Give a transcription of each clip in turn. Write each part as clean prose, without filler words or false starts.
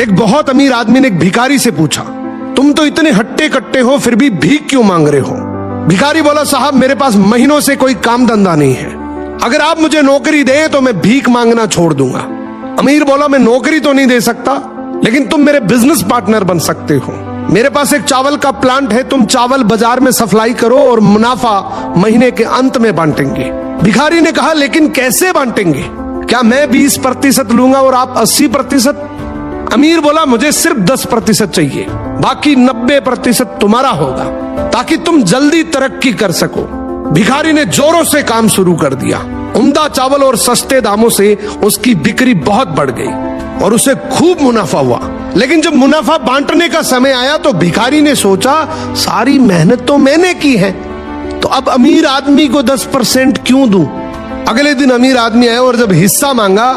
एक बहुत अमीर आदमी ने एक भिखारी से पूछा, तुम तो इतने हट्टे कट्टे हो फिर भी भीख क्यों मांग रहे हो? भिखारी बोला, साहब मेरे पास महीनों से कोई काम धंधा नहीं है, अगर आप मुझे नौकरी दें तो मैं भीख मांगना छोड़ दूंगा। अमीर बोला, मैं नौकरी तो नहीं दे सकता, लेकिन तुम मेरे बिजनेस पार्टनर बन सकते हो। मेरे पास एक चावल का प्लांट है, तुम चावल बाजार में सप्लाई करो और मुनाफा महीने के अंत में बांटेंगे। भिखारी ने कहा, लेकिन कैसे बांटेंगे? क्या मैं 20% लूंगा और आप 80%? अमीर बोला, मुझे सिर्फ 10% चाहिए, बाकी 90% तुम्हारा होगा, ताकि तुम जल्दी तरक्की कर सको। भिखारी ने जोरों से काम शुरू कर दिया। उम्दा चावल और सस्ते दामों से उसकी बिक्री बहुत बढ़ गई और उसे खूब मुनाफा हुआ। लेकिन जब मुनाफा बांटने का समय आया तो भिखारी ने सोचा, सारी मेहनत तो मैंने की है, तो अब अमीर आदमी को 10% क्यों दूं? अगले दिन अमीर आदमी आया और जब हिस्सा मांगा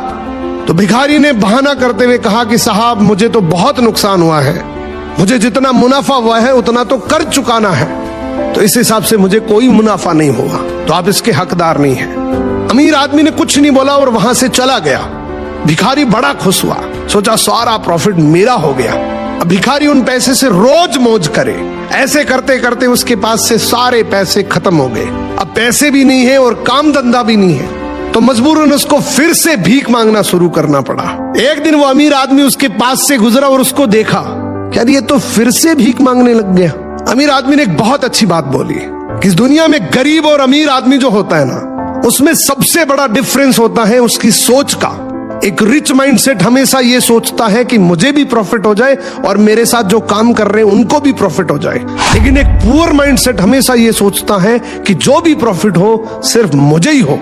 तो भिखारी ने बहाना करते हुए कहा कि साहब मुझे तो बहुत नुकसान हुआ है, मुझे जितना मुनाफा हुआ है उतना तो कर चुकाना है, तो इस हिसाब से मुझे कोई मुनाफा नहीं हुआ, तो आप इसके हकदार नहीं हैं। अमीर आदमी ने कुछ नहीं बोला और वहां से चला गया। भिखारी बड़ा खुश हुआ, सोचा सारा प्रॉफिट मेरा हो गया। अब भिखारी उन पैसे से रोज मौज करे। ऐसे करते करते उसके पास से सारे पैसे खत्म हो गए। अब पैसे भी नहीं है और काम धंधा भी नहीं है, तो मजबूरन उसको फिर से भीख मांगना शुरू करना पड़ा। एक दिन वो अमीर आदमी उसके पास से गुजरा और उसको देखा, क्या ये तो फिर से भीख मांगने लग गया। अमीर आदमी ने एक बहुत अच्छी बात बोली कि इस दुनिया में गरीब और अमीर आदमी जो होता है ना, उसमें सबसे बड़ा डिफरेंस होता है उसकी सोच का। एक रिच माइंडसेट हमेशा ये सोचता है कि मुझे भी प्रॉफिट हो जाए और मेरे साथ जो काम कर रहे हैं उनको भी प्रॉफिट हो जाए, लेकिन एक पुअर माइंडसेट हमेशा ये सोचता है कि जो भी प्रॉफिट हो सिर्फ मुझे ही हो।